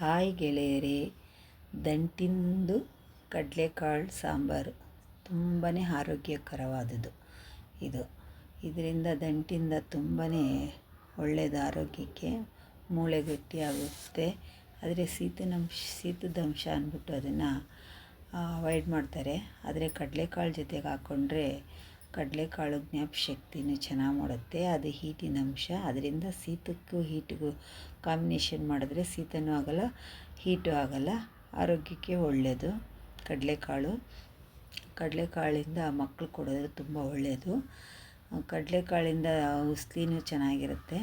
Hi ಗೆಳೆಯರೇ, ದಂಟಿಂದು ಕಡಲೆಕಾಳು ಸಾಂಬಾರು ತುಂಬಾ ಆರೋಗ್ಯಕರವಾದುದು. ಇದರಿಂದ ದಂಟಿಂದ ತುಂಬಾ ಒಳ್ಳೆಯದು ಆರೋಗ್ಯಕ್ಕೆ. ಮೂಳೆ ಗಟ್ಟಿಯಾಗುತ್ತೆ. ಆದರೆ ಶೀತದಂಶ ಅಂದ್ಬಿಟ್ಟು ಅದನ್ನು ಅವಾಯ್ಡ್ ಮಾಡ್ತಾರೆ. ಆದರೆ ಕಡಲೆಕಾಳು ಜೊತೆಗೆ ಹಾಕ್ಕೊಂಡ್ರೆ ಕಡಲೆಕಾಳು ಜ್ಞಾಪಶಕ್ತಿನೂ ಚೆನ್ನಾಗಿ ಮಾಡುತ್ತೆ. ಅದು ಹೀಟಿನ ಅಂಶ. ಅದರಿಂದ ಶೀತಕ್ಕೂ ಹೀಟಿಗೂ ಕಾಂಬಿನೇಷನ್ ಮಾಡಿದ್ರೆ ಶೀತನೂ ಆಗೋಲ್ಲ, ಹೀಟು ಆಗೋಲ್ಲ. ಆರೋಗ್ಯಕ್ಕೆ ಒಳ್ಳೆಯದು ಕಡಲೆಕಾಳಿಂದ ಮಕ್ಕಳು ಕೊಡೋದು ತುಂಬ ಒಳ್ಳೆಯದು. ಕಡಲೆಕಾಳಿಂದ ಉಸ್ಲಿನೂ ಚೆನ್ನಾಗಿರುತ್ತೆ.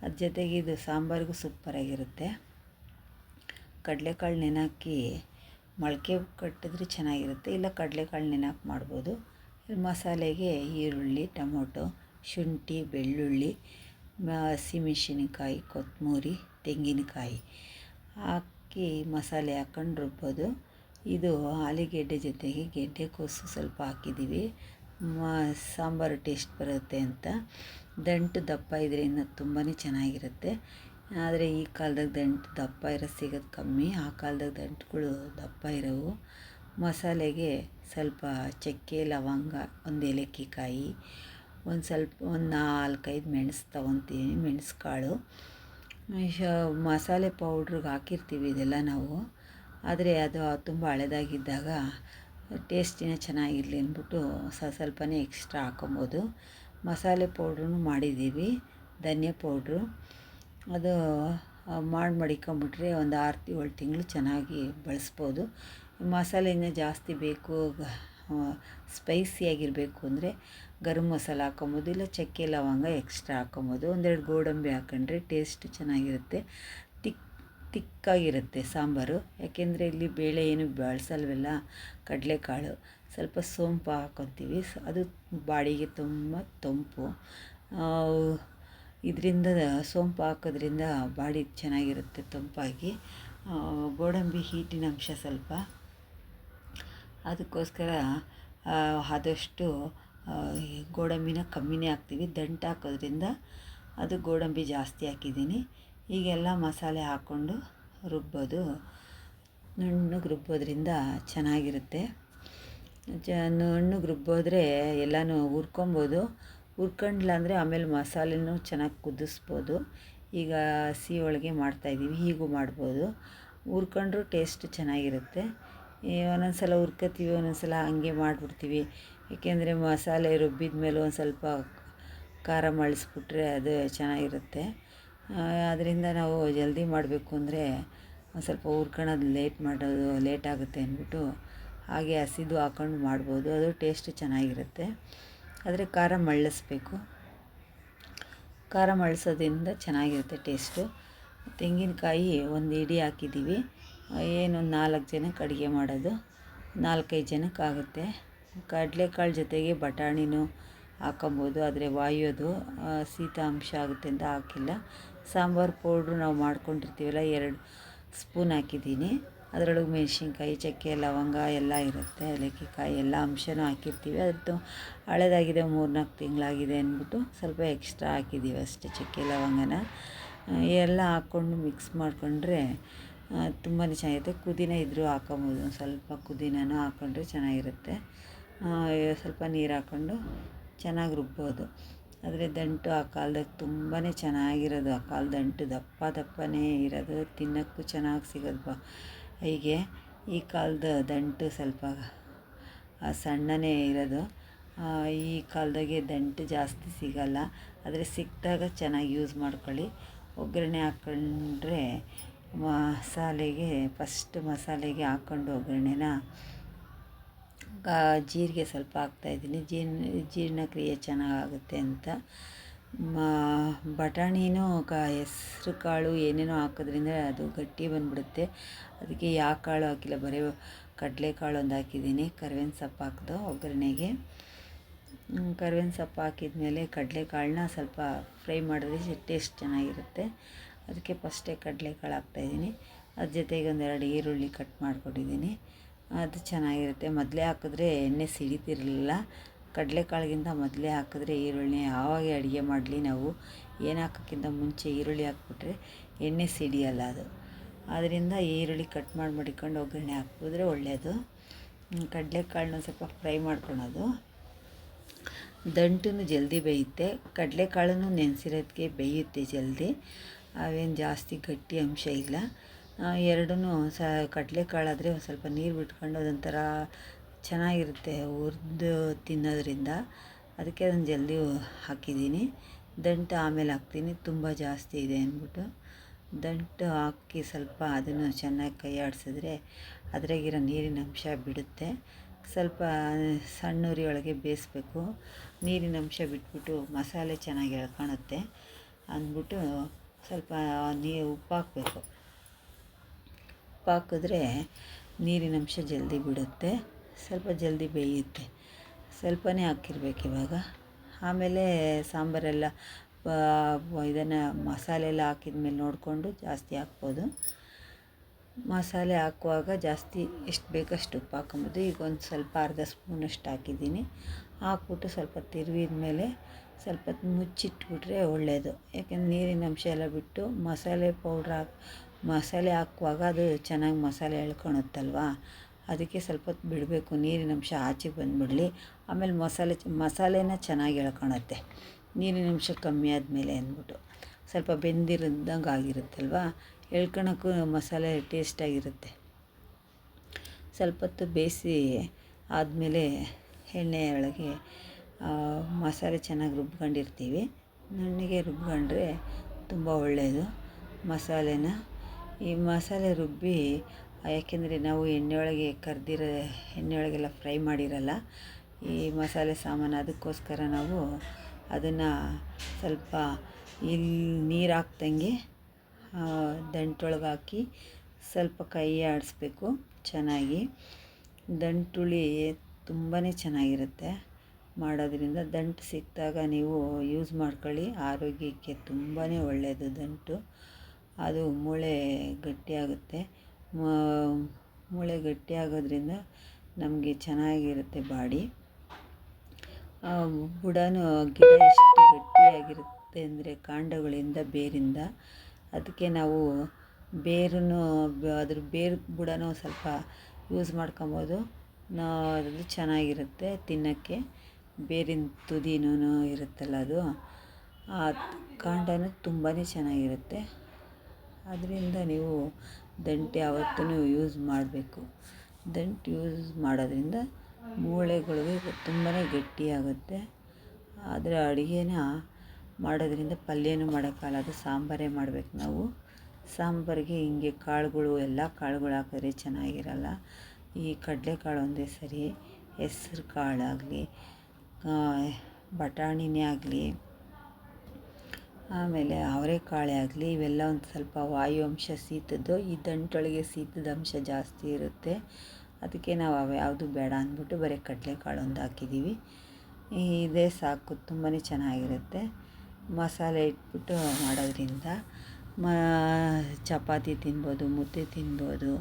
ಅದ್ರ ಜೊತೆಗೆ ಇದು ಸಾಂಬಾರಿಗೂ ಸೂಪರಾಗಿರುತ್ತೆ. ಕಡಲೆಕಾಳು ನೆನೆಹಾಕಿ ಮೊಳಕೆ ಕಟ್ಟಿದ್ರೆ ಚೆನ್ನಾಗಿರುತ್ತೆ, ಇಲ್ಲ ಕಡಲೆಕಾಳು ನೆನೆಹಾಕಿ ಮಾಡ್ಬೋದು. ಮಸಾಲೆಗೆ ಈರುಳ್ಳಿ, ಟೊಮೊಟೊ, ಶುಂಠಿ, ಬೆಳ್ಳುಳ್ಳಿ, ಹಸಿಮೆಣಸಿನಕಾಯಿ, ಕೊತ್ತಂಬರಿ, ತೆಂಗಿನಕಾಯಿ ಹಾಕಿ ಮಸಾಲೆ ಹಾಕ್ಕೊಂಡು ರುಬ್ಬೋದು. ಇದು ಆಲೂಗೆಡ್ಡೆ ಜೊತೆಗೆ ಗೆಡ್ಡೆಕೋಸು ಸ್ವಲ್ಪ ಹಾಕಿದ್ದೀವಿ, ಸಾಂಬಾರು ಟೇಸ್ಟ್ ಬರುತ್ತೆ ಅಂತ. ದಂಟು ದಪ್ಪ ಇದರಿಂದ ತುಂಬಾ ಚೆನ್ನಾಗಿರುತ್ತೆ. ಆದರೆ ಈ ಕಾಲದಾಗ ದಂಟು ದಪ್ಪ ಇರೋದು ಸಿಗೋದು ಕಮ್ಮಿ. ಆ ಕಾಲದಾಗ ದಂಟುಗಳು ದಪ್ಪ ಇರೋವು. ಮಸಾಲೆಗೆ ಸ್ವಲ್ಪ ಚಕ್ಕೆ, ಲವಂಗ, ಒಂದು ಏಲಕ್ಕಿ ಕಾಯಿ, ಒಂದು 4-5 ಮೆಣಸು ತೊಗೊತೀನಿ, ಮೆಣಸು ಕಾಳು. ಮಸಾಲೆ ಪೌಡ್ರಿಗೆ ಹಾಕಿರ್ತೀವಿ ಇದೆಲ್ಲ ನಾವು. ಆದರೆ ಅದು ತುಂಬ ಹಳೆದಾಗಿದ್ದಾಗ ಟೇಸ್ಟಿನ ಚೆನ್ನಾಗಿರಲಿ ಅಂದ್ಬಿಟ್ಟು ಸ್ವಲ್ಪನೇ ಎಕ್ಸ್ಟ್ರಾ ಹಾಕೊಬೋದು. ಮಸಾಲೆ ಪೌಡ್ರೂ ಮಾಡಿದ್ದೀವಿ, ಧನಿಯಾ ಪೌಡ್ರು. ಅದು ಮಡಿಕೊಂಬಿಟ್ರೆ ಒಂದು 6-7 ತಿಂಗಳು ಚೆನ್ನಾಗಿ ಬಳಸ್ಬೋದು. ಮಸಾಲೆನ ಜಾಸ್ತಿ ಬೇಕು, ಸ್ಪೈಸಿಯಾಗಿರಬೇಕು ಅಂದರೆ ಗರಂ ಮಸಾಲ ಹಾಕ್ಕೊಬೋದು, ಇಲ್ಲ ಚಕ್ಕೆ ಲವಂಗ ಎಕ್ಸ್ಟ್ರಾ ಹಾಕ್ಕೊಬೋದು. 1-2 ಗೋಡಂಬಿ ಹಾಕ್ಕೊಂಡ್ರೆ ಟೇಸ್ಟ್ ಚೆನ್ನಾಗಿರುತ್ತೆ. ತಿಕ್ಕಾಗಿರುತ್ತೆ ಸಾಂಬಾರು. ಯಾಕೆಂದರೆ ಇಲ್ಲಿ ಬೇಳೆ ಏನು ಬಳಸಲ್ವಲ್ಲ, ಕಡಲೆಕಾಳು. ಸ್ವಲ್ಪ ಸೋಂಪು ಹಾಕ್ಕೊತೀವಿ, ಅದು ಬಾಡಿಗೆ ತುಂಬ ತಂಪು. ಇದರಿಂದ ಸೋಂಪು ಹಾಕೋದ್ರಿಂದ ಬಾಡಿ ಚೆನ್ನಾಗಿರುತ್ತೆ ತಂಪಾಗಿ. ಗೋಡಂಬಿ ಹೀಟಿನ ಅಂಶ ಸ್ವಲ್ಪ, ಅದಕ್ಕೋಸ್ಕರ ಆದಷ್ಟು ಗೋಡಂಬಿನ ಕಮ್ಮಿನೇ ಹಾಕ್ತೀವಿ. ದಂಟು ಹಾಕೋದ್ರಿಂದ ಅದು ಗೋಡಂಬಿ ಜಾಸ್ತಿ ಹಾಕಿದ್ದೀನಿ. ಈಗೆಲ್ಲ ಮಸಾಲೆ ಹಾಕ್ಕೊಂಡು ರುಬ್ಬೋದು. ನುಣ್ಣಗೆ ರುಬ್ಬೋದ್ರಿಂದ ಚೆನ್ನಾಗಿರುತ್ತೆ. ನುಣ್ಣಗೆ ರುಬ್ಬೋದ್ರೆ ಎಲ್ಲನೂ ಹುರ್ಕೊಬೋದು. ಹುರ್ಕೊಂಡ್ಲ ಅಂದರೆ ಆಮೇಲೆ ಮಸಾಲೆನೂ ಚೆನ್ನಾಗಿ ಕುದಿಸ್ಬೋದು. ಈಗ ಹಸಿ ಹೋಳಿಗೆ ಮಾಡ್ತಾಯಿದ್ದೀವಿ, ಹೀಗೂ ಮಾಡ್ಬೋದು. ಹುರ್ಕೊಂಡ್ರೂ ಟೇಸ್ಟ್ ಚೆನ್ನಾಗಿರುತ್ತೆ. ಒಂದೊಂದು ಸಲ ಹುರ್ಕೊತೀವಿ, ಒಂದೊಂದು ಸಲ ಹಂಗೆ ಮಾಡಿಬಿಡ್ತೀವಿ. ಏಕೆಂದರೆ ಮಸಾಲೆ ರುಬ್ಬಿದ ಮೇಲೆ ಒಂದು ಸ್ವಲ್ಪ ಖಾರ ಮಳ್ಳಿಸ್ಬಿಟ್ರೆ ಅದು ಚೆನ್ನಾಗಿರುತ್ತೆ. ಅದರಿಂದ ನಾವು ಜಲ್ದಿ ಮಾಡಬೇಕು ಅಂದರೆ ಒಂದು ಸ್ವಲ್ಪ ಹುರ್ಕೊಳ್ಳೋದು ಲೇಟ್ ಆಗುತ್ತೆ ಅಂದ್ಬಿಟ್ಟು ಹಾಗೆ ಹಸಿದು ಹಾಕ್ಕೊಂಡು ಮಾಡ್ಬೋದು. ಅದು ಟೇಸ್ಟ್ ಚೆನ್ನಾಗಿರುತ್ತೆ. ಆದರೆ ಖಾರ ಮಳ್ಳಿಸ್ಬೇಕು. ಖಾರ ಮಳ್ಳಿಸೋದ್ರಿಂದ ಚೆನ್ನಾಗಿರುತ್ತೆ ಟೇಸ್ಟು. ತೆಂಗಿನಕಾಯಿ ಒಂದು ಹಿಡಿ ಹಾಕಿದ್ದೀವಿ. ಏನೊಂದು 4 ಜನಕ್ಕೆ ಅಡುಗೆ ಮಾಡೋದು, 4-5 ಜನಕ್ಕೆ ಆಗುತ್ತೆ. ಕಡಲೆಕಾಳು ಜೊತೆಗೆ ಬಟಾಣಿನೂ ಹಾಕೊಬೋದು, ಆದರೆ ವಾಯೋದು ಶೀತ ಅಂಶ ಆಗುತ್ತೆ ಅಂತ ಹಾಕಿಲ್ಲ. ಸಾಂಬಾರು ಪೌಡ್ರು ನಾವು ಮಾಡ್ಕೊಂಡಿರ್ತೀವಲ್ಲ, 2 ಸ್ಪೂನ್ ಹಾಕಿದ್ದೀನಿ. ಅದರೊಳಗೆ ಮೆಣಸಿನ್ಕಾಯಿ, ಚಕ್ಕೆ, ಲವಂಗ ಎಲ್ಲ ಇರುತ್ತೆ, ಏಲಕ್ಕಿ ಕಾಯಿ ಎಲ್ಲ ಅಂಶನೂ ಹಾಕಿರ್ತೀವಿ. ಅದು ಹಳೆದಾಗಿದೆ, 3-4 ತಿಂಗಳಾಗಿದೆ ಅಂದ್ಬಿಟ್ಟು ಸ್ವಲ್ಪ ಎಕ್ಸ್ಟ್ರಾ ಹಾಕಿದ್ದೀವಿ ಅಷ್ಟೇ, ಚಕ್ಕೆ ಲವಂಗನ. ಎಲ್ಲ ಹಾಕ್ಕೊಂಡು ಮಿಕ್ಸ್ ಮಾಡಿಕೊಂಡ್ರೆ ತುಂಬಾ ಚೆನ್ನಾಗಿರುತ್ತೆ. ಪುದೀನ ಇದ್ದರೂ ಹಾಕೊಬೋದು, ಸ್ವಲ್ಪ ಪುದೀನನೂ ಹಾಕ್ಕೊಂಡ್ರೆ ಚೆನ್ನಾಗಿರುತ್ತೆ. ಸ್ವಲ್ಪ ನೀರು ಹಾಕ್ಕೊಂಡು ಚೆನ್ನಾಗಿ ರುಬ್ಬೋದು. ಆದರೆ ದಂಟು ಆ ಕಾಲದಾಗ ತುಂಬಾ ಚೆನ್ನಾಗಿರೋದು. ಆ ಕಾಲ ದಂಟು ದಪ್ಪನೇ ಇರೋದು, ತಿನ್ನೋಕ್ಕೂ ಚೆನ್ನಾಗಿ ಸಿಗೋದು. ಹೀಗೆ ಈ ಕಾಲದ ದಂಟು ಸ್ವಲ್ಪ ಸಣ್ಣನೇ ಇರೋದು. ಈ ಕಾಲದಾಗೆ ದಂಟು ಜಾಸ್ತಿ ಸಿಗೋಲ್ಲ. ಆದರೆ ಸಿಕ್ಕಿದಾಗ ಚೆನ್ನಾಗಿ ಯೂಸ್ ಮಾಡ್ಕೊಳ್ಳಿ. ಒಗ್ಗರಣೆ ಹಾಕ್ಕೊಂಡ್ರೆ ಮಸಾಲೆಗೆ ಹಾಕ್ಕೊಂಡು ಒಗ್ಗರಣೆನ ಜೀರಿಗೆ ಸ್ವಲ್ಪ ಹಾಕ್ತಾಯಿದ್ದೀನಿ, ಜೀರ್ಣಕ್ರಿಯೆ ಚೆನ್ನಾಗಾಗುತ್ತೆ ಅಂತ. ಬಟಾಣಿನೂ ಹೆಸ್ರು ಕಾಳು ಏನೇನೋ ಹಾಕೋದ್ರಿಂದ ಅದು ಗಟ್ಟಿ ಬಂದುಬಿಡುತ್ತೆ. ಅದಕ್ಕೆ ಯಾವ ಕಾಳು ಹಾಕಿಲ್ಲ, ಬರೀ ಕಡಲೆಕಾಳು ಒಂದು ಹಾಕಿದ್ದೀನಿ. ಕರ್ಬೇವಿನ ಸೊಪ್ಪು ಹಾಕಿದೆ ಒಗ್ಗರಣೆಗೆ. ಕರ್ಬೇವಿನ ಸೊಪ್ಪು ಹಾಕಿದ್ಮೇಲೆ ಕಡಲೆಕಾಳನ್ನ ಸ್ವಲ್ಪ ಫ್ರೈ ಮಾಡಿದ್ರೆ ಟೇಸ್ಟ್ ಚೆನ್ನಾಗಿರುತ್ತೆ. ಅದಕ್ಕೆ ಫಸ್ಟೇ ಕಡಲೆಕಾಳು ಹಾಕ್ತಾಯಿದ್ದೀನಿ. ಅದ್ರ ಜೊತೆಗೆ 1-2 ಈರುಳ್ಳಿ ಕಟ್ ಮಾಡ್ಕೊಂಡಿದ್ದೀನಿ. ಅದು ಚೆನ್ನಾಗಿರುತ್ತೆ. ಮೊದಲೇ ಹಾಕಿದ್ರೆ ಎಣ್ಣೆ ಸಿಡಿತಿರಲಿಲ್ಲ. ಕಡಲೆಕಾಳಿಗಿಂತ ಮೊದಲೇ ಹಾಕಿದ್ರೆ ಈರುಳ್ಳಿ ಯಾವಾಗ ಅಡುಗೆ ಮಾಡಲಿ ನಾವು ಏನು ಹಾಕೋಕ್ಕಿಂತ ಮುಂಚೆ ಈರುಳ್ಳಿ ಹಾಕ್ಬಿಟ್ರೆ ಎಣ್ಣೆ ಸಿಡಿಯೋಲ್ಲ ಅದು. ಆದ್ದರಿಂದ ಈರುಳ್ಳಿ ಕಟ್ ಮಾಡಿ ಮಡಿಕೊಂಡು ಒಗ್ಗರಣೆ ಹಾಕಿದ್ರೆ ಒಳ್ಳೆಯದು. ಕಡಲೆಕಾಳನ್ನ ಸ್ವಲ್ಪ ಫ್ರೈ ಮಾಡ್ಕೊಳೋದು. ದಂಟು ಜಲ್ದಿ ಬೇಯುತ್ತೆ, ಕಡಲೆಕಾಳನ್ನು ನೆನೆಸಿರೋದಕ್ಕೆ ಬೇಯುತ್ತೆ ಜಲ್ದಿ, ಅವೇನು ಜಾಸ್ತಿ ಗಟ್ಟಿ ಅಂಶ ಇಲ್ಲ. ಎರಡೂ ಕಡಲೆಕಾಳಾದರೆ ಒಂದು ಸ್ವಲ್ಪ ನೀರು ಬಿಟ್ಕೊಂಡು ಅದೊಂಥರ ಚೆನ್ನಾಗಿರುತ್ತೆ ಹುರಿದು ತಿನ್ನೋದ್ರಿಂದ, ಅದಕ್ಕೆ ಅದನ್ನು ಜಲ್ದಿ ಹಾಕಿದ್ದೀನಿ. ದಂಟು ಆಮೇಲೆ ಹಾಕ್ತೀನಿ, ತುಂಬ ಜಾಸ್ತಿ ಇದೆ ಅಂದ್ಬಿಟ್ಟು. ದಂಟು ಹಾಕಿ ಸ್ವಲ್ಪ ಅದನ್ನು ಚೆನ್ನಾಗಿ ಕೈ ಆಡಿಸಿದ್ರೆ ಅದ್ರಾಗಿರೋ ನೀರಿನ ಅಂಶ ಬಿಡುತ್ತೆ. ಸ್ವಲ್ಪ ಸಣ್ಣ ಉರಿ ಒಳಗೆ ಬೇಯಿಸ್ಬೇಕು. ನೀರಿನ ಅಂಶ ಬಿಟ್ಬಿಟ್ಟು ಮಸಾಲೆ ಚೆನ್ನಾಗಿ ಎಳ್ಕೊಳುತ್ತೆ ಅಂದ್ಬಿಟ್ಟು ಸ್ವಲ್ಪ ಉಪ್ಪು ಹಾಕಬೇಕು. ಉಪ್ಪು ಹಾಕಿದ್ರೆ ನೀರಿನ ಅಂಶ ಜಲ್ದಿ ಬಿಡುತ್ತೆ, ಸ್ವಲ್ಪ ಜಲ್ದಿ ಬೇಯುತ್ತೆ. ಸ್ವಲ್ಪನೇ ಹಾಕಿರ್ಬೇಕು ಇವಾಗ. ಆಮೇಲೆ ಸಾಂಬಾರೆಲ್ಲ ಇದನ್ನು ಮಸಾಲೆ ಎಲ್ಲ ಹಾಕಿದ ಮೇಲೆ ನೋಡಿಕೊಂಡು ಜಾಸ್ತಿ ಹಾಕ್ಬೋದು. ಮಸಾಲೆ ಹಾಕುವಾಗ ಜಾಸ್ತಿ ಎಷ್ಟು ಬೇಕಷ್ಟು ಉಪ್ಪು ಹಾಕೊಬೋದು. ಈಗ ಒಂದು ಸ್ವಲ್ಪ ಅರ್ಧ ಸ್ಪೂನಷ್ಟು ಹಾಕಿದ್ದೀನಿ. ಹಾಕ್ಬಿಟ್ಟು ಸ್ವಲ್ಪ ತಿರುವಿದ ಮೇಲೆ ಸ್ವಲ್ಪ ಮುಚ್ಚಿಟ್ಬಿಟ್ರೆ ಒಳ್ಳೆಯದು. ಯಾಕೆಂದರೆ ನೀರಿನ ಅಂಶ ಎಲ್ಲ ಬಿಟ್ಟು ಮಸಾಲೆ ಹಾಕುವಾಗ ಅದು ಚೆನ್ನಾಗಿ ಮಸಾಲೆ ಎಳ್ಕೊಳುತ್ತಲ್ವ, ಅದಕ್ಕೆ ಸ್ವಲ್ಪ ಹೊತ್ತು ಬಿಡಬೇಕು, ನೀರಿನ ಅಂಶ ಆಚೆಗೆ ಬಂದುಬಿಡಲಿ. ಆಮೇಲೆ ಮಸಾಲೆನ ಚೆನ್ನಾಗಿ ಎಳ್ಕೊಳುತ್ತೆ ನೀರಿನ ಅಂಶ ಕಮ್ಮಿ ಆದಮೇಲೆ ಅಂದ್ಬಿಟ್ಟು. ಸ್ವಲ್ಪ ಬೆಂದಿರಿದಂಗೆ ಆಗಿರುತ್ತಲ್ವ, ಎಳ್ಕೊಳಕ್ಕೂ ಮಸಾಲೆ ಟೇಸ್ಟಾಗಿರುತ್ತೆ. ಸ್ವಲ್ಪ ಹೊತ್ತು ಬೇಯಿಸಿ ಆದಮೇಲೆ ಎಣ್ಣೆ ಒಳಗೆ ಮಸಾಲೆ ಚೆನ್ನಾಗಿ ರುಬ್ಕೊಂಡಿರ್ತೀವಿ, ನುಣ್ಣಗೆ ರುಬ್ಕೊಂಡ್ರೆ ತುಂಬ ಒಳ್ಳೆಯದು ಮಸಾಲೆನ. ಈ ಮಸಾಲೆ ರುಬ್ಬಿ, ಯಾಕೆಂದರೆ ನಾವು ಎಣ್ಣೆ ಒಳಗೆಲ್ಲ ಫ್ರೈ ಮಾಡಿರಲ್ಲ ಈ ಮಸಾಲೆ ಸಾಮಾನು, ಅದಕ್ಕೋಸ್ಕರ ನಾವು ಅದನ್ನು ಸ್ವಲ್ಪ ನೀರು ಹಾಕ್ದಂಗೆ ದಂಟೊಳಗೆ ಹಾಕಿ ಸ್ವಲ್ಪ ಕೈ ಆಡಿಸ್ಬೇಕು ಚೆನ್ನಾಗಿ. ದಂಟುಳಿ ತುಂಬಾ ಚೆನ್ನಾಗಿರುತ್ತೆ ಮಾಡೋದ್ರಿಂದ. ದಂಟು ಸಿಕ್ಕಿದಾಗ ನೀವು ಯೂಸ್ ಮಾಡ್ಕೊಳ್ಳಿ, ಆರೋಗ್ಯಕ್ಕೆ ತುಂಬಾ ಒಳ್ಳೆಯದು ದಂಟು. ಅದು ಮೂಳೆ ಗಟ್ಟಿಯಾಗುತ್ತೆ. ಮೂಳೆ ಗಟ್ಟಿಯಾಗೋದ್ರಿಂದ ನಮಗೆ ಚೆನ್ನಾಗಿರುತ್ತೆ ಬಾಡಿ. ಬುಡನೂ ಗಿಡ ಎಷ್ಟು ಗಟ್ಟಿಯಾಗಿರುತ್ತೆ ಅಂದರೆ ಕಾಂಡಗಳಿಂದ ಬೇರಿಂದ, ಅದಕ್ಕೆ ನಾವು ಅದ್ರ ಬುಡನೂ ಸ್ವಲ್ಪ ಯೂಸ್ ಮಾಡ್ಕೊಬೋದು. ಅದು ಚೆನ್ನಾಗಿರುತ್ತೆ ತಿನ್ನೋಕ್ಕೆ. ಬೇರಿನ ತುದಿನೂ ಇರುತ್ತಲ್ಲ, ಅದು ಆ ಕಾಂಡನೂ ತುಂಬಾ ಚೆನ್ನಾಗಿರುತ್ತೆ. ಅದರಿಂದ ನೀವು ದಂಟು ಯಾವತ್ತೂ ಯೂಸ್ ಮಾಡಬೇಕು. ದಂಟು ಯೂಸ್ ಮಾಡೋದ್ರಿಂದ ಮೂಳೆಗಳಿಗೆ ತುಂಬಾ ಗಟ್ಟಿಯಾಗುತ್ತೆ. ಆದರೆ ಅಡುಗೆನ ಮಾಡೋದ್ರಿಂದ ಪಲ್ಯನೂ ಮಾಡೋಕ್ಕಾಗಲ್ಲ, ಅದು ಸಾಂಬಾರೇ ಮಾಡಬೇಕು ನಾವು. ಸಾಂಬಾರಿಗೆ ಹಿಂಗೆ ಕಾಳುಗಳು ಎಲ್ಲ ಕಾಳುಗಳು ಹಾಕಿದ್ರೆ ಚೆನ್ನಾಗಿರಲ್ಲ. ಈ ಕಡಲೆಕಾಳು ಒಂದೇ ಸರಿ, ಹೆಸ್ರು ಕಾಳಾಗಲಿ, ಬಟಾಣಿನೇ ಆಗಲಿ, ಆಮೇಲೆ ಅವರೆಕಾಳೇ ಆಗಲಿ, ಇವೆಲ್ಲ ಒಂದು ಸ್ವಲ್ಪ ವಾಯು ಅಂಶ ಶೀತದ್ದು. ಈ ದಂಟೊಳಗೆ ಶೀತದ ಅಂಶ ಜಾಸ್ತಿ ಇರುತ್ತೆ, ಅದಕ್ಕೆ ನಾವು ಯಾವುದು ಬೇಡ ಅಂದ್ಬಿಟ್ಟು ಬರೀ ಕಡಲೆಕಾಳು ಒಂದು ಹಾಕಿದ್ದೀವಿ. ಇದೇ ಸಾಕು, ತುಂಬಾ ಚೆನ್ನಾಗಿರುತ್ತೆ. ಮಸಾಲೆ ಇಟ್ಬಿಟ್ಟು ಮಾಡೋದ್ರಿಂದ ಚಪಾತಿ ತಿನ್ಬೋದು, ಮುದ್ದೆ ತಿನ್ಬೋದು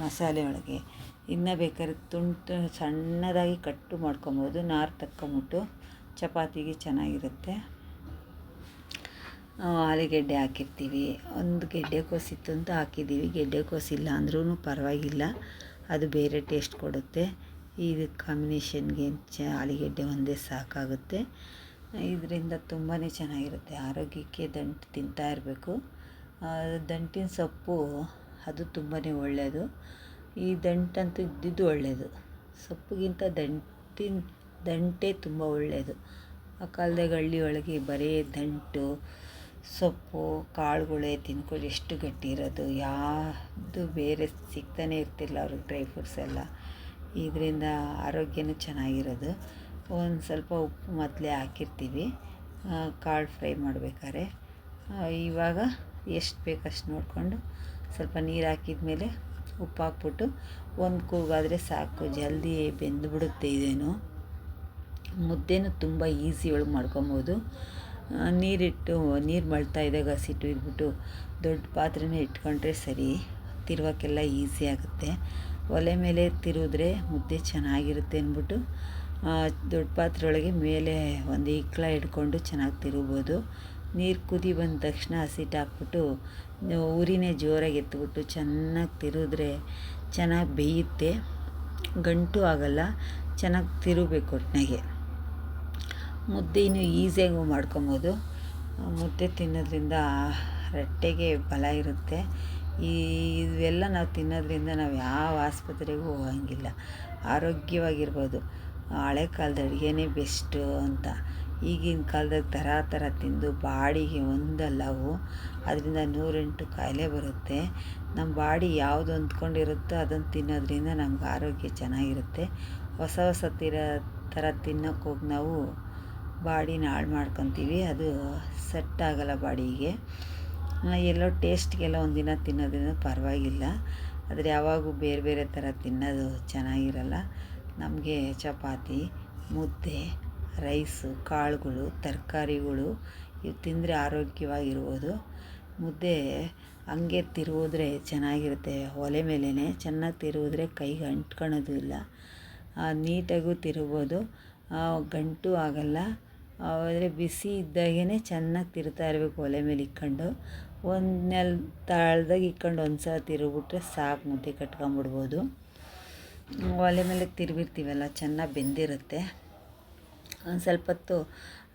ಮಸಾಲೆ ಒಳಗೆ. ಇನ್ನು ಬೇಕಾದ್ರೆ ತುಂಡು ಸಣ್ಣದಾಗಿ ಕಟ್ಟು ಮಾಡ್ಕೊಬೋದು, ನಾರು ತಕ್ಕೊಂಬಿಟ್ಟು ಚಪಾತಿಗೆ ಚೆನ್ನಾಗಿರುತ್ತೆ. ಆಲೂಗೆಡ್ಡೆ ಹಾಕಿರ್ತೀವಿ, ಒಂದು ಗೆಡ್ಡೆಕೋಸಿತ್ತು ಅಂತ ಹಾಕಿದ್ದೀವಿ. ಗೆಡ್ಡೆಕೋಸಿಲ್ಲ ಅಂದ್ರೂ ಪರವಾಗಿಲ್ಲ, ಅದು ಬೇರೆ ಟೇಸ್ಟ್ ಕೊಡುತ್ತೆ. ಇದು ಕಾಂಬಿನೇಷನ್ಗೆ ಆಲೂಗೆಡ್ಡೆ ಒಂದೇ ಸಾಕಾಗುತ್ತೆ. ಇದರಿಂದ ತುಂಬಾ ಚೆನ್ನಾಗಿರುತ್ತೆ. ಆರೋಗ್ಯಕ್ಕೆ ದಂಟು ತಿಂತಾ ಇರಬೇಕು. ದಂಟಿನ ಸೊಪ್ಪು ಅದು ತುಂಬಾ ಒಳ್ಳೆಯದು. ಈ ದಂಟಂತೂ ಇದ್ದಿದ್ದು ಒಳ್ಳೆಯದು, ಸೊಪ್ಪಿಗಿಂತ ದಂಟೇ ತುಂಬ ಒಳ್ಳೆಯದು. ಆ ಕಾಲದಾಗ ಹಳ್ಳಿ ಒಳಗೆ ಬರೀ ದಂಟು ಸೊಪ್ಪು ಕಾಳುಗಳೇ ತಿನ್ಕೊಂಡು ಎಷ್ಟು ಗಟ್ಟಿ ಇರೋದು, ಯಾವುದು ಬೇರೆ ಸಿಗ್ತಾನೆ ಇರ್ತಿಲ್ಲ ಅವ್ರಿಗೆ, ಡ್ರೈ ಫ್ರೂಟ್ಸ್ ಎಲ್ಲ. ಇದರಿಂದ ಆರೋಗ್ಯನೂ ಚೆನ್ನಾಗಿರೋದು. ಒಂದು ಸ್ವಲ್ಪ ಉಪ್ಪು ಮೊದಲೇ ಹಾಕಿರ್ತೀವಿ ಕಾಳು ಫ್ರೈ ಮಾಡಬೇಕಾದ್ರೆ. ಇವಾಗ ಎಷ್ಟು ಬೇಕಷ್ಟು ನೋಡಿಕೊಂಡು ಸ್ವಲ್ಪ ನೀರು ಹಾಕಿದ ಮೇಲೆ ಉಪ್ಪು ಹಾಕ್ಬಿಟ್ಟು ಒಂದು ಕೂಗಾದರೆ ಸಾಕು, ಜಲ್ದಿ ಬೆಂದುಬಿಡುತ್ತೆ. ಇದೇನು ಮುದ್ದೆನೂ ತುಂಬ ಈಸಿ ಒಳಗೆ ಮಾಡ್ಕೊಬೋದು. ನೀರು ಮಳ್ತಾ ಇದ್ದಾಗ ಹಸಿಟ್ಟು ಇದ್ಬಿಟ್ಟು ದೊಡ್ಡ ಪಾತ್ರೆನೇ ಇಟ್ಕೊಂಡ್ರೆ ಸರಿ, ತಿರುವಕ್ಕೆಲ್ಲ ಈಸಿ ಆಗುತ್ತೆ. ಒಲೆ ಮೇಲೆ ತಿರುವಿದ್ರೆ ಮುದ್ದೆ ಚೆನ್ನಾಗಿರುತ್ತೆ ಅಂದ್ಬಿಟ್ಟು ದೊಡ್ಡ ಪಾತ್ರೆ ಒಳಗೆ ಮೇಲೆ ಒಂದು ಇಕ್ಳ ಹಿಡ್ಕೊಂಡು ಚೆನ್ನಾಗಿ ತಿರುಗ್ಬೋದು. ನೀರು ಕುದಿ ಬಂದ ತಕ್ಷಣ ಹಸಿಟ್ಟು ಹಾಕ್ಬಿಟ್ಟು ಉರಿನೇ ಜೋರಾಗಿ ಎತ್ಬಿಟ್ಟು ಚೆನ್ನಾಗಿ ತಿರುಗಿದ್ರೆ ಚೆನ್ನಾಗಿ ಬೇಯುತ್ತೆ, ಗಂಟು ಆಗೋಲ್ಲ, ಚೆನ್ನಾಗಿ ತಿರುಗಬೇಕು ಒಟ್ಟಿನಾಗೆ. ಮುದ್ದೆ ಇನ್ನೂ ಈಸಿಯಾಗಿ ಮಾಡ್ಕೊಬೋದು. ಮುದ್ದೆ ತಿನ್ನೋದ್ರಿಂದ ಹೊಟ್ಟೆಗೆ ಬಲ ಇರುತ್ತೆ. ಇವೆಲ್ಲ ನಾವು ತಿನ್ನೋದ್ರಿಂದ ನಾವು ಯಾವ ಆಸ್ಪತ್ರೆಗೂ ಹೋಗಂಗಿಲ್ಲ, ಆರೋಗ್ಯವಾಗಿರ್ಬೋದು. ಹಳೆ ಕಾಲದ ಅಡುಗೆನೇ ಬೆಸ್ಟು ಅಂತ. ಈಗಿನ ಕಾಲದಾಗ ಥರ ತಿಂದು ಬಾಡಿಗೆ ಒಂದಲ್ಲವು, ಅದರಿಂದ 108 ಕಾಯಿಲೆ ಬರುತ್ತೆ. ನಮ್ಮ ಬಾಡಿ ಯಾವುದು ಹೊಂದ್ಕೊಂಡಿರುತ್ತೋ ಅದನ್ನು ತಿನ್ನೋದ್ರಿಂದ ನಮ್ಗೆ ಆರೋಗ್ಯ ಚೆನ್ನಾಗಿರುತ್ತೆ. ಹೊಸ ಥರ ತಿನ್ನೋಕ್ಕೆ ಹೋಗಿ ನಾವು ಬಾಡಿನ ಹಾಳು ಮಾಡ್ಕೊತೀವಿ, ಅದು ಸೆಟ್ ಆಗೋಲ್ಲ ಬಾಡಿಗೆ. ಎಲ್ಲೋ ಟೇಸ್ಟ್ಗೆಲ್ಲ ಒಂದಿನ ತಿನ್ನೋದ್ರಿಂದ ಪರವಾಗಿಲ್ಲ, ಆದರೆ ಯಾವಾಗೂ ಬೇರೆ ಥರ ತಿನ್ನೋದು ಚೆನ್ನಾಗಿರಲ್ಲ. ನಮಗೆ ಚಪಾತಿ, ಮುದ್ದೆ, ರೈಸು, ಕಾಳುಗಳು, ತರಕಾರಿಗಳು ಇವು ತಿಂದರೆ ಆರೋಗ್ಯವಾಗಿರ್ಬೋದು. ಮುದ್ದೆ ಹಂಗೆ ತಿರುವಿದ್ರೆ ಚೆನ್ನಾಗಿರುತ್ತೆ, ಒಲೆ ಮೇಲೇ ಚೆನ್ನಾಗಿ ತಿರುವಿದ್ರೆ ಕೈಗೆ ಅಂಟ್ಕೊಳ್ಳೋದು ಇಲ್ಲ, ನೀಟಾಗೂ ತಿರುಗ್ಬೋದು, ಗಂಟು ಆಗೋಲ್ಲ. ಆದರೆ ಬಿಸಿ ಇದ್ದಾಗೇ ಚೆನ್ನಾಗಿ ತಿರುಗ್ತಾ ಇರಬೇಕು ಒಲೆ ಮೇಲೆ ಇಕ್ಕೊಂಡು. ಒಂದು ತಾಳ್ದಾಗ ಇಕ್ಕೊಂಡು ಒಂದು ಸಲ ತಿರುಗಿಬಿಟ್ರೆ ಸಾಕು, ಮುದ್ದೆ ಕಟ್ಕೊಂಬಿಡ್ಬೋದು. ಒಲೆ ಮೇಲೆ ತಿರುಗಿರ್ತೀವಲ್ಲ, ಚೆನ್ನಾಗಿ ಬೆಂದಿರುತ್ತೆ. ಒಂದು ಸ್ವಲ್ಪ ಹೊತ್ತು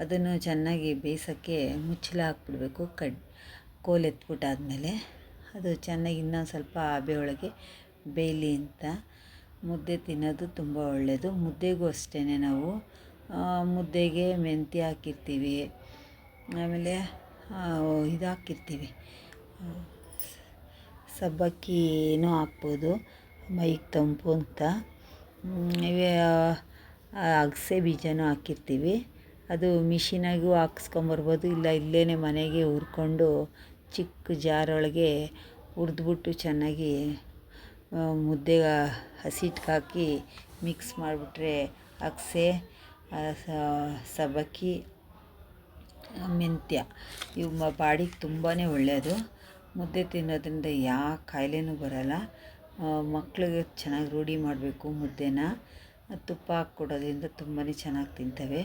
ಅದನ್ನು ಚೆನ್ನಾಗಿ ಬೇಯಿಸೋಕ್ಕೆ ಮುಚ್ಚಳ ಹಾಕ್ಬಿಡ್ಬೇಕು, ಕೋಲು ಎತ್ಬಿಟ್ಟಾದ್ಮೇಲೆ ಅದು ಚೆನ್ನಾಗಿ ಇನ್ನೊಂದು ಸ್ವಲ್ಪ ಹಬೆ ಒಳಗೆ ಬೇಯಲಿ ಅಂತ. ಮುದ್ದೆ ತಿನ್ನೋದು ತುಂಬ ಒಳ್ಳೆಯದು. ಮುದ್ದೆಗೂ ಅಷ್ಟೇ, ನಾವು ಮುದ್ದೆಗೆ ಮೆಂತ್ಯ ಹಾಕಿರ್ತೀವಿ, ಆಮೇಲೆ ಇದು ಹಾಕಿರ್ತೀವಿ, ಸಬ್ಬಕ್ಕಿನೂ ಹಾಕ್ಬೋದು ಮೈಗೆ ತಂಪು ಅಂತ. ಇವೇ ಅಗಸೆ ಬೀಜನೂ ಹಾಕಿರ್ತೀವಿ. ಅದು ಮಿಷಿನಾಗೂ ಹಾಕ್ಸ್ಕೊಂಬರ್ಬೋದು, ಇಲ್ಲ ಇಲ್ಲೇ ಮನೆಗೆ ಹುರ್ಕೊಂಡು ಚಿಕ್ಕ ಜಾರೊಳಗೆ ಹುರಿದ್ಬಿಟ್ಟು ಚೆನ್ನಾಗಿ ಮುದ್ದೆಗೆ ಹಸಿಟ್ಟಿಗೆ ಹಾಕಿ ಮಿಕ್ಸ್ ಮಾಡಿಬಿಟ್ರೆ ಅಗಸೆ, ಸಬ್ಬಕ್ಕಿ, ಮೆಂತ್ಯ ಇವು ಬಾಡಿಗೆ ತುಂಬಾ ಒಳ್ಳೆಯದು. ಮುದ್ದೆ ತಿನ್ನೋದ್ರಿಂದ ಯಾವ ಕಾಯಿಲೆನೂ ಬರೋಲ್ಲ. ಮಕ್ಳಿಗೆ ಚೆನ್ನಾಗಿ ರೂಢಿ ಮಾಡಬೇಕು ಮುದ್ದೆನ. ತುಪ್ಪ ಹಾಕಿ ಕೊಡೋದ್ರಿಂದ ತುಂಬಾ ಚೆನ್ನಾಗಿ ತಿಂತವೆ.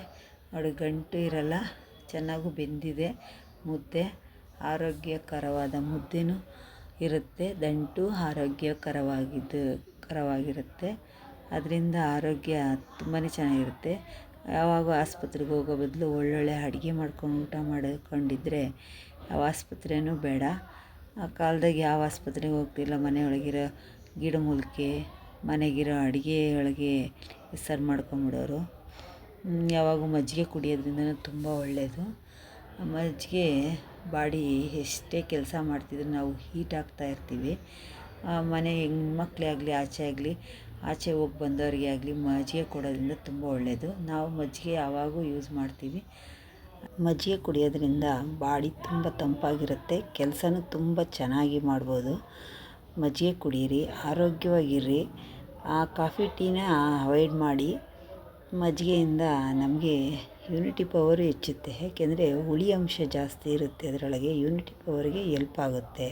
ನೋಡಿ, ಗಂಟು ಇರೋಲ್ಲ, ಚೆನ್ನಾಗೂ ಬೆಂದಿದೆ ಮುದ್ದೆ. ಆರೋಗ್ಯಕರವಾದ ಮುದ್ದೆನೂ ಇರುತ್ತೆ, ದಂಟು ಆರೋಗ್ಯಕರವಾಗಿರುತ್ತೆ. ಅದರಿಂದ ಆರೋಗ್ಯ ತುಂಬಾ ಚೆನ್ನಾಗಿರುತ್ತೆ. ಯಾವಾಗ ಆಸ್ಪತ್ರೆಗೆ ಹೋಗೋ ಬದಲು ಒಳ್ಳೊಳ್ಳೆ ಅಡುಗೆ ಮಾಡ್ಕೊಂಡು ಊಟ ಮಾಡ್ಕೊಂಡಿದ್ರೆ ಯಾವ ಆಸ್ಪತ್ರೆಯೂ ಬೇಡ. ಆ ಕಾಲದಾಗ ಯಾವ ಆಸ್ಪತ್ರೆಗೆ ಹೋಗ್ತಿಲ್ಲ, ಮನೆಯೊಳಗಿರೋ ಗಿಡಮೂಲಿಕೆ, ಮನೆಗಿರೋ ಅಡುಗೆ ಒಳಗೆ ಹೆಸರು ಮಾಡ್ಕೊಂಬಿಡೋರು. ಯಾವಾಗೂ ಮಜ್ಜಿಗೆ ಕುಡಿಯೋದ್ರಿಂದ ತುಂಬ ಒಳ್ಳೆಯದು. ಮಜ್ಜಿಗೆ ಬಾಡಿ ಎಷ್ಟೇ ಕೆಲಸ ಮಾಡ್ತಿದ್ರು ನಾವು ಹೀಟ್ ಆಗ್ತಾಯಿರ್ತೀವಿ. ಮನೆ ಹೆಣ್ಮಕ್ಳೇ ಆಗಲಿ ಆಚೆ ಹೋಗಿ ಬಂದವರಿಗೆ ಆಗಲಿ ಮಜ್ಜಿಗೆ ಕೊಡೋದ್ರಿಂದ ತುಂಬ ಒಳ್ಳೆಯದು. ನಾವು ಮಜ್ಜಿಗೆ ಯಾವಾಗೂ ಯೂಸ್ ಮಾಡ್ತೀವಿ. ಮಜ್ಜಿಗೆ ಕುಡಿಯೋದ್ರಿಂದ ಬಾಡಿ ತುಂಬ ತಂಪಾಗಿರುತ್ತೆ, ಕೆಲಸನೂ ತುಂಬ ಚೆನ್ನಾಗಿ ಮಾಡ್ಬೋದು. ಮಜ್ಜಿಗೆ ಕುಡೀರಿ, ಆರೋಗ್ಯವಾಗಿರ್ರಿ. ಆ ಕಾಫಿ ಟೀನ ಅವಾಯ್ಡ್ ಮಾಡಿ. ಮಜ್ಜಿಗೆಯಿಂದ ನಮಗೆ ಇಮ್ಯುನಿಟಿ ಪವರು ಹೆಚ್ಚುತ್ತೆ, ಯಾಕೆಂದರೆ ಹುಳಿ ಅಂಶ ಜಾಸ್ತಿ ಇರುತ್ತೆ ಅದರೊಳಗೆ, ಇಮ್ಯುನಿಟಿ ಪವರ್ಗೆ ಎಲ್ಪ್ ಆಗುತ್ತೆ.